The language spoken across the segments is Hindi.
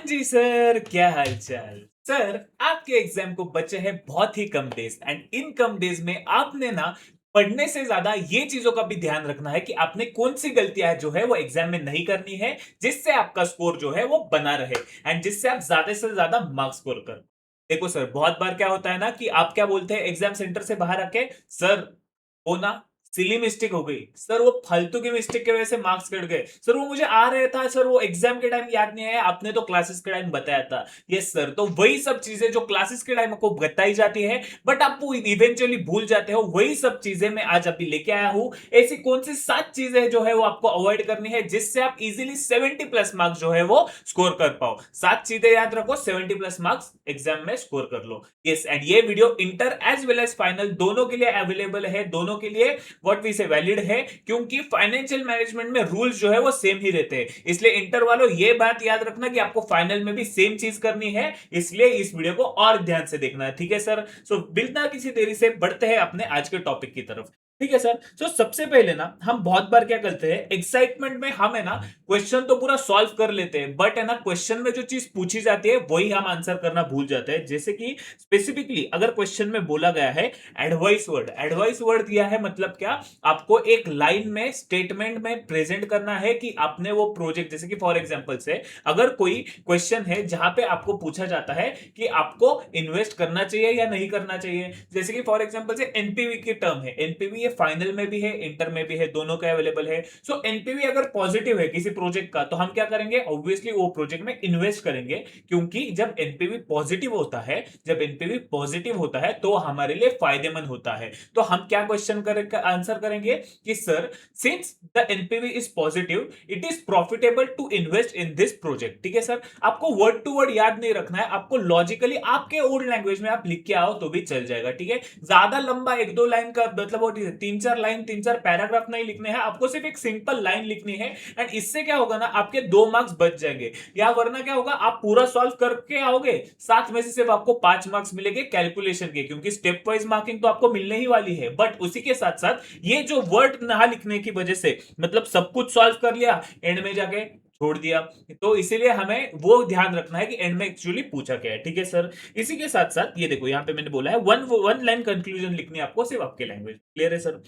जी सर, क्या हाल चाल। सर, आपके एग्जाम को बचे हैं बहुत ही कम डेज एंड इन कम डेज में आपने ना पढ़ने से ज्यादा ये चीजों का भी ध्यान रखना है कि आपने कौन सी गलतियां जो है वो एग्जाम में नहीं करनी है, जिससे आपका स्कोर जो है वो बना रहे एंड जिससे आप ज्यादा से ज्यादा मार्क्स स्कोर कर। देखो सर, बहुत बार क्या होता है ना कि आप क्या बोलते हैं एग्जाम सेंटर से बाहर आके, सर वो ना सिली मिस्टेक हो गई सर, वो फालतू की मिस्टेक की वजह से मार्क्स कट गए सर, वो मुझे आ रहा था सर, वो एग्जाम के टाइम याद नहीं आया, आपने तो क्लासेस के टाइम बताया था। यस सर, तो वही सब चीजें जो क्लासेस के टाइम आपको बताई जाती है बट आप वो इवेंचुअली भूल जाते हो, वही सब चीजें मैं आज अभी लेके आया हूं। ऐसी कौन सी 7 चीजें जो है वो आपको अवॉइड करनी है जिससे आप इजीली 70 प्लस मार्क्स जो है वो स्कोर कर पाओ। 7 चीजें याद रखो, 70 प्लस मार्क्स एग्जाम में स्कोर कर लो। यस, एंड ये video inter as well as final दोनों के लिए अवेलेबल है, दोनों के लिए व्हाट वी से वैलिड है, क्योंकि फाइनेंशियल मैनेजमेंट में रूल्स जो है वो सेम ही रहते हैं। इसलिए इंटर वालों ये बात याद रखना कि आपको फाइनल में भी सेम चीज करनी है, इसलिए इस वीडियो को और ध्यान से देखना है। ठीक है सर, सो बिना किसी देरी से बढ़ते हैं अपने आज के टॉपिक की तरफ। ठीक है सर, तो सबसे पहले ना हम बहुत बार क्या करते हैं एक्साइटमेंट में, हम है ना क्वेश्चन तो पूरा सॉल्व कर लेते हैं बट है ना क्वेश्चन में जो चीज पूछी जाती है वही हम आंसर करना भूल जाते हैं। जैसे कि स्पेसिफिकली अगर क्वेश्चन में बोला गया है एडवाइस वर्ड, एडवाइस वर्ड दिया है मतलब क्या, आपको एक लाइन में स्टेटमेंट में प्रेजेंट करना है कि आपने वो प्रोजेक्ट, जैसे कि फॉर एग्जांपल से अगर कोई क्वेश्चन है जहां पे आपको पूछा जाता है कि आपको इन्वेस्ट करना चाहिए या नहीं करना चाहिए, जैसे कि फॉर एग्जांपल से एनपीवी की टर्म है, एनपीवी ये फाइनल में भी है इंटर में भी है, दोनों का अवेलेबल है। सो एनपीवी अगर पॉजिटिव है किसी प्रोजेक्ट का तो हम क्या करेंगे, ऑब्वियसली वो प्रोजेक्ट में इन्वेस्ट करेंगे, क्योंकि जब एनपीवी पॉजिटिव होता है, जब एनपीवी पॉजिटिव होता है तो हमारे लिए फायदेमंद होता है। तो हम क्या क्वेश्चन करेंगे, आंसर करेंगे कि sir since the NPV is positive it is profitable to invest in this project. ठीक है सर, आपको वर्ड टू वर्ड याद नहीं रखना है, आपको लॉजिकली आपके ओल्ड लैंग्वेज में आप लिख के आओ तो भी चल जाएगा। ठीक है, ज्यादा लंबा एक दो लाइन का मतलब वो 3-4 लाइन 3-4 पैराग्राफ नहीं लिखने हैं, आपको सिर्फ एक सिंपल लाइन लिखनी है एंड इससे क्या होगा ना आपके 2 मार्क्स बच जाएंगे। या वरना क्या होगा, आप पूरा सॉल्व करके आओगे, 7 में से सिर्फ आपको 5 मार्क्स मिलेंगे कैलकुलेशन के, क्योंकि स्टेप वाइज मार्किंग तो आपको मिलने ही वाली है बट उसी के साथ साथ ये जो वर्ड ना लिखने की वजह से मतलब सब कुछ सॉल्व कर लिया एंड में जाके छोड़ दिया, तो इसीलिए हमें वो ध्यान रखना है कि एंड में एक्चुअली पूछा क्या है। ठीक है सर, इसी के साथ साथ ये देखो यहाँ पे मैंने बोला है वन वन लाइन कंक्लूजन लिखनी है आपको सिर्फ आपके लैंग्वेज। क्लियर है सर?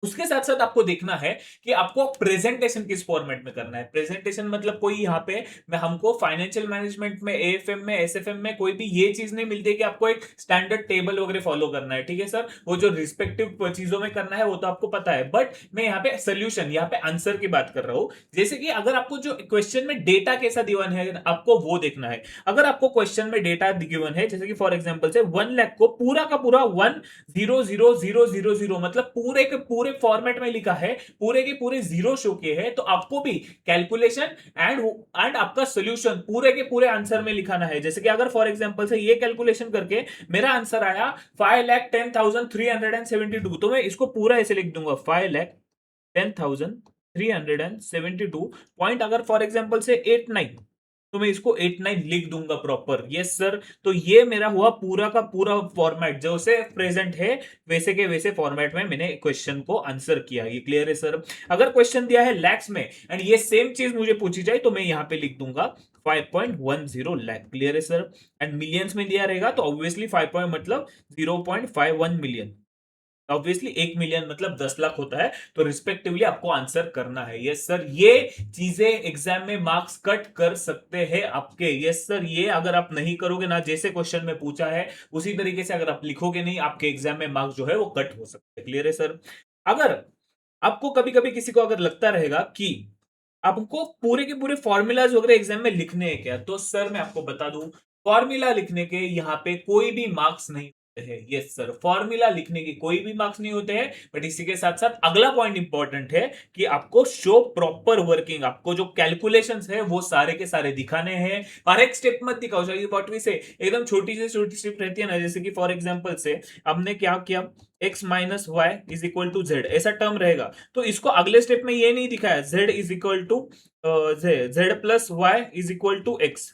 उसके साथ साथ आपको देखना है कि आपको प्रेजेंटेशन किस फॉर्मेट में करना है। प्रेजेंटेशन मतलब कोई यहाँ पे मैं हमको फाइनेंशियल मैनेजमेंट में एएफएम में एसएफएम में कोई भी ये चीज नहीं मिलती कि आपको एक स्टैंडर्ड टेबल वगैरह फॉलो करना है। ठीक है सर, वो जो रिस्पेक्टिव चीजों में करना है वो तो आपको पता है, बट मैं यहाँ पे सोल्यूशन, यहाँ पे आंसर की बात कर रहा हूँ। जैसे कि अगर आपको जो क्वेश्चन में डेटा कैसा गिवन है आपको वो देखना है। अगर आपको क्वेश्चन में डेटा गिवन है जैसे कि फॉर एग्जाम्पल से 1 लाख को पूरा का पूरा 100,000 मतलब पूरे के पूरे फॉर्मेट में लिखा है, पूरे के पूरे जीरो शो किए हैं, तो आपको भी कैलकुलेशन एंड आपका सोल्यूशन पूरे के पूरे आंसर में लिखाना है। जैसे कि अगर फॉर एग्जांपल से ये कैलकुलेशन करके मेरा आंसर आया 5,10,372, तो मैं इसको पूरा ऐसे लिख दूंगा 5,10,372 पॉइंट, अगर फॉर एग्जांपल से 89 तो मैं इसको 89 लिख दूंगा प्रॉपर। यस सर, तो ये मेरा हुआ पूरा का पूरा फॉर्मेट जो से प्रेजेंट है वैसे के वैसे फॉर्मेट में मैंने क्वेश्चन को आंसर किया। ये क्लियर है सर? अगर क्वेश्चन दिया है लैक्स में एंड ये सेम चीज मुझे पूछी जाए तो मैं यहाँ पे लिख दूंगा 5.10 लाख। क्लियर है सर? एंड मिलियंस में दिया रहेगा तो ऑब्वियसली 5 पॉइंट मतलब 0.51 मिलियन, ऑब्वियसली 1 मिलियन मतलब 10 लाख होता है, तो रिस्पेक्टिवली आपको आंसर करना है। यस सर, ये चीजें एग्जाम में मार्क्स कट कर सकते हैं आपके। यस सर, ये अगर आप नहीं करोगे ना जैसे क्वेश्चन में पूछा है उसी तरीके से अगर आप लिखोगे नहीं, आपके एग्जाम में मार्क्स जो है वो कट हो सकते हैं। क्लियर है सर? अगर आपको कभी कभी किसी को अगर लगता रहेगा कि आपको पूरे के पूरे फॉर्मूलाज वगैरह एग्जाम में लिखने हैं क्या, तो सर मैं आपको बता दूं फॉर्मूला लिखने के यहाँ पे कोई भी मार्क्स नहीं होते हैं। यस सर, फॉर्मूला लिखने के कोई भी मार्क्स नहीं होते हैं, बट इसी के साथ साथ अगला पॉइंट इंपॉर्टेंट है कि आपको शो प्रॉपर वर्किंग, आपको जो कैलकुलेशंस है वो सारे के सारे दिखाने हैं। हर एक स्टेप मत दिखाओ, व्हाट वी से एकदम छोटी से छोटी स्टेप रहती है ना, जैसे कि फॉर एग्जांपल से हमने क्या किया, x minus Y is equal to Z ऐसा टर्म रहेगा, तो इसको अगले स्टेप में ये नहीं दिखाया z is equal to z plus Y is equal to X,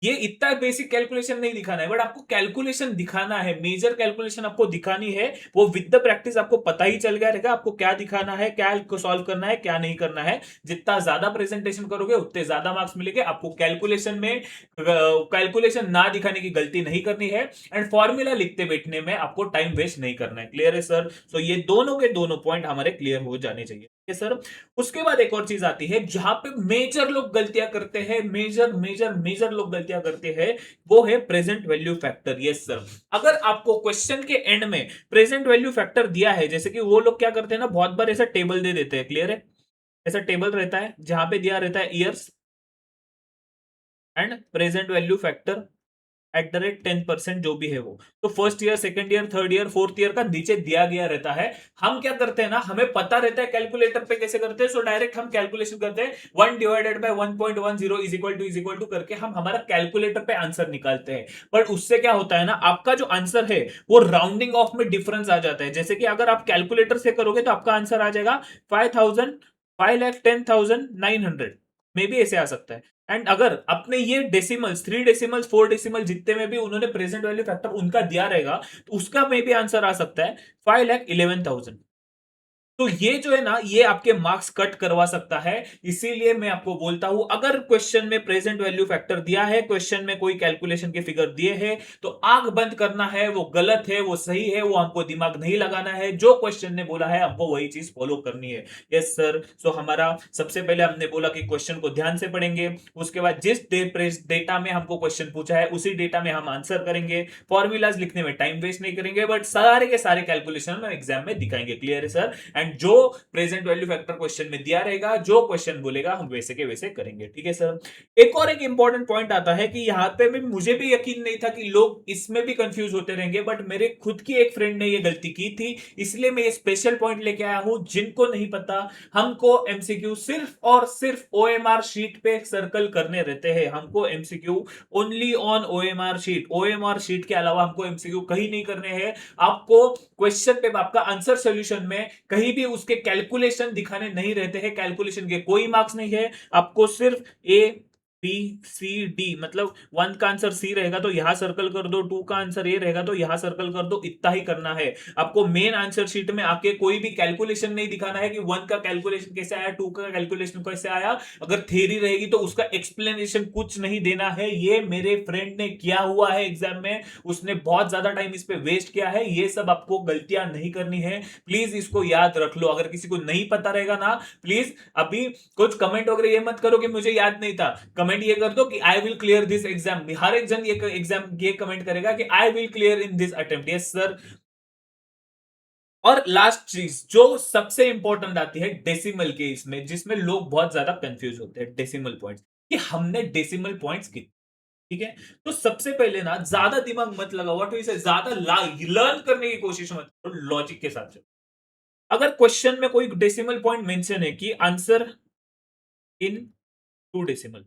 ये इतना बेसिक कैलकुलेशन नहीं दिखाना है, बट आपको कैलकुलेशन दिखाना है, मेजर कैलकुलेशन आपको दिखानी है। वो विद द प्रैक्टिस आपको पता ही चल गया रहेगा आपको क्या दिखाना है, क्या सॉल्व करना है, क्या नहीं करना है। जितना ज्यादा प्रेजेंटेशन करोगे उतने ज्यादा मार्क्स मिलेंगे आपको। कैलकुलेशन में कैलकुलेशन ना दिखाने की गलती नहीं करनी है, एंड फॉर्मूला लिखते बैठने में आपको टाइम वेस्ट नहीं करना है। क्लियर है सर? तो ये दोनों के दोनों पॉइंट हमारे क्लियर हो जाने चाहिए सर। उसके बाद एक और चीज आती है जहां पे मेजर लोग गलतियां करते हैं, मेजर मेजर मेजर लोग गलतियां करते हैं, वो है present value factor. Yes sir, अगर आपको क्वेश्चन के एंड में प्रेजेंट वैल्यू फैक्टर दिया है, जैसे कि वो लोग क्या करते हैं ना, बहुत बार ऐसा टेबल दे देते हैं। क्लियर है? ऐसा टेबल रहता है जहां पे दिया रहता है years and present value factor at the rate 10%, जो भी है वो। तो first year, second year, third year, fourth year का नीचे दिया गया रहता है। हम क्या करते हैं ना, हमें पता रहता है कैलकुलेटर पे कैसे करते हैं, सो डायरेक्ट हम कैलकुलेशन करते हैं 1 divided by 1.10 is equal to करके हम हमारा कैलकुलेटर पे आंसर निकालते हैं। पर उससे क्या होता है ना, आपका जो आंसर है वो राउंडिंग ऑफ में डिफरेंस आ जाता है। जैसे कि अगर आप कैलकुलेटर से करोगे तो आपका आंसर आ जाएगा 5,000 5,10,900 मे भी ऐसे आ सकता है। एंड अगर अपने ये डेसिमल्स, 3 डेसिमल्स, 4 डेसिमल जितने में भी उन्होंने प्रेजेंट वैल्यू फैक्टर उनका दिया रहेगा, तो उसका में भी आंसर आ सकता है 5,11,000। तो ये जो है ना, ये आपके मार्क्स कट करवा सकता है। इसीलिए मैं आपको बोलता हूं, अगर क्वेश्चन में प्रेजेंट वैल्यू फैक्टर दिया है, क्वेश्चन में कोई कैलकुलेशन के फिगर दिए हैं, तो आंख बंद करना है। वो गलत है, वो सही है, वो हमको दिमाग नहीं लगाना है। जो क्वेश्चन ने बोला है हमको वही चीज फॉलो करनी है। Yes sir. सो हमारा सबसे पहले हमने बोला कि क्वेश्चन को ध्यान से पढ़ेंगे, उसके बाद जिस डेटा में हमको क्वेश्चन पूछा है उसी डेटा में हम आंसर करेंगे। फॉर्मूलाज लिखने में टाइम वेस्ट नहीं करेंगे, बट सारे के सारे कैलकुलेशन हम एग्जाम में दिखाएंगे। क्लियर है सर? एंड जो प्रेजेंट वैल्यू फैक्टर क्वेश्चन में दिया रहेगा, जो क्वेश्चन बोलेगा हम वैसे के वैसे करेंगे। ठीक है सर? एक इंपॉर्टेंट पॉइंट आता है कि यहां पे भी मुझे भी यकीन नहीं था कि लोग इसमें भी कंफ्यूज होते रहेंगे, बट मेरे खुद की एक फ्रेंड ने ये गलती की थी, इसलिए मैं ये स्पेशल पॉइंट लेके आया हूं। जिनको नहीं पता, हमको एमसीक्यू सिर्फ और सिर्फ ओएमआर शीट पे सर्कल करने रहते हैं। हमको MCQ only on OMR sheet, OMR sheet के अलावा हमको एमसीक्यू कहीं नहीं करने हैं। आपको क्वेश्चन पे आपका आंसर सॉल्यूशन में कहीं भी उसके कैलकुलेशन दिखाने नहीं रहते हैं। कैलकुलेशन के कोई मार्क्स नहीं है, आपको सिर्फ ए बी सी डी, मतलब 1 का आंसर सी रहेगा तो यहां सर्कल कर दो, 2 का आंसर ए रहेगा तो यहां सर्कल कर दो, इतना ही करना है। आपको मेन आंसर शीट में आके कोई भी कैलकुलेशन नहीं दिखाना है कि 1 का कैलकुलेशन कैसे आया, 2 का कैलकुलेशन कैसे आया। अगर थ्योरी रहेगी तो उसका एक्सप्लेनेशन कुछ नहीं देना है। ये मेरे फ्रेंड ने किया हुआ है एग्जाम में, उसने बहुत ज्यादा टाइम इस पे वेस्ट किया है। ये सब आपको गलतियां नहीं करनी है, प्लीज इसको याद रख लो। अगर किसी को नहीं पता रहेगा ना, प्लीज अभी कुछ कमेंट वगैरह ये मत करो कि मुझे याद नहीं था। कमेंट ये कर दो कि I will clear this exam. हर एक जन ये एग्जाम ये कमेंट करेगा कि I will clear in this attempt. Yes sir. और लास्ट चीज जो सबसे इंपॉर्टेंट आती है डेसिमल के इसमें, जिसमें लोग बहुत ज्यादा कंफ्यूज होते हैं, डेसिमल पॉइंट्स, कि हमने डेसिमल पॉइंट्स कितने। ठीक है? तो सबसे पहले ना ज्यादा दिमाग मत लगाओ, व्हाट वी से, ज्यादा लर्न करने की कोशिश मत करो, लॉजिक के साथ चलो। अगर क्वेश्चन में कोई डेसिमल पॉइंट मेंशन है कि आंसर इन 2 डेसिमल,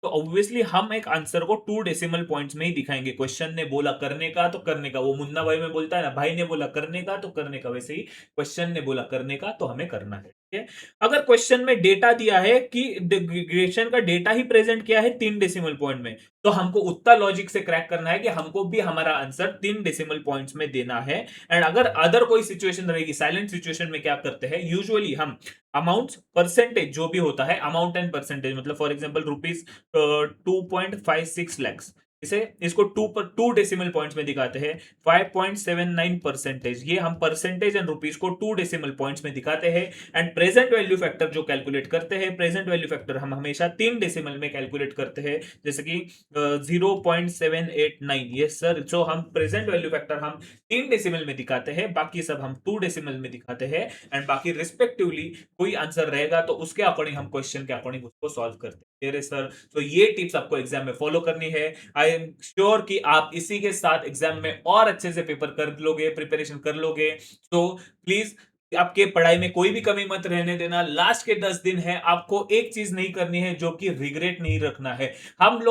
तो ऑब्वियसली हम एक आंसर को 2 डेसिमल पॉइंट्स में ही दिखाएंगे। क्वेश्चन ने बोला करने का तो करने का, वो मुन्ना भाई में बोलता है ना, भाई ने बोला करने का तो करने का, वैसे ही क्वेश्चन ने बोला करने का तो हमें करना है। ठीक है? अगर क्वेश्चन में डेटा दिया है कि क्वेश्चन का डेटा ही प्रेजेंट किया है 3 डेसिमल पॉइंट में, तो हमको उतना लॉजिक से क्रैक करना है कि हमको भी हमारा आंसर 3 डेसिमल पॉइंट्स में देना है। एंड अगर अदर कोई सिचुएशन रहेगी, साइलेंट सिचुएशन में क्या करते हैं यूजुअली हम, अमाउंट परसेंटेज जो भी होता है, अमाउंट एंड परसेंटेज, मतलब फॉर एग्जांपल रुपीज 2.56 लैक्स, इसे इसको 2 डेसिमल पॉइंट्स में दिखाते हैं 5.79 परसेंटेज। ये हम परसेंटेज एंड रुपीज को 2 डेसिमल पॉइंट्स में दिखाते हैं। एंड प्रेजेंट वैल्यू फैक्टर जो कैलकुलेट करते हैं, प्रेजेंट वैल्यू फैक्टर हम हमेशा 3 डेसिमल में कैलकुलेट करते हैं, जैसे कि 0.789। ये सर, जो हम प्रेजेंट वैल्यू फैक्टर हम 3 डेसिमल में दिखाते हैं, बाकी सब हम 2 डेसिमल में दिखाते हैं। एंड बाकी रिस्पेक्टिवली कोई आंसर रहेगा तो उसके अकॉर्डिंग हम क्वेश्चन के अकॉर्डिंग उसको सॉल्व करते हैं। सर, तो ये टिप्स आपको एग्जाम में फॉलो करनी है। आई एम श्योर कि आप इसी के साथ एग्जाम में और अच्छे से पेपर कर लोगे, प्रिपरेशन कर लोगे। तो प्लीज आपके पढ़ाई में कोई भी कमी मत रहने देना। लास्ट के 10 दिन है, आपको एक चीज़ नहीं करनी है जो कि रिग्रेट नहीं रखना है। आप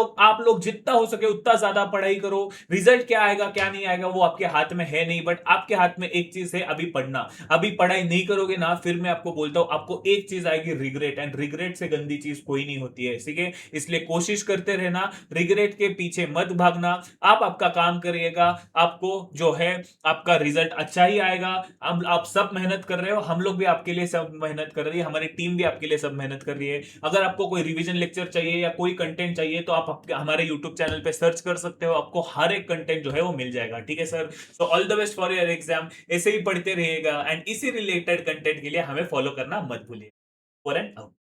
लोग जितना हो सके उतना ज़्यादा पढ़ाई करो। रिज़ल्ट क्या आएगा, क्या नहीं आएगा वो आपके हाथ में है नहीं, बट आपके हाथ में एक चीज़ है, अभी पढ़ना। अभी पढ़ाई नहीं करोगे ना, फिर मैं आपको बोलता हूँ आपको एक चीज़ आएगी, रिग्रेट, एंड रिग्रेट से गंदी चीज़ कोई नहीं होती है, ठीक है? इसलिए कोशिश करते रहना, रिग्रेट के पीछे मत भागना। आप आपका काम करिएगा, आपको जो है आपका रिजल्ट अच्छा ही आएगा। अब आप सब मेहनत कर रहे हो, हम लोग भी आपके लिए सब मेहनत कर रही है, हमारी टीम भी आपके लिए सब मेहनत कर रही है। अगर आपको कोई रिवीजन लेक्चर चाहिए या कोई कंटेंट चाहिए तो आप हमारे यूट्यूब चैनल पे सर्च कर सकते हो, आपको हर एक कंटेंट जो है वो मिल जाएगा, ठीक है sir? So all the best for your exam. ऐसे ही पढ़ते रहिएगा एंड इसी रिलेटेड कंटेंट के लिए हमें फॉलो करना मत भूलिए। Over and out.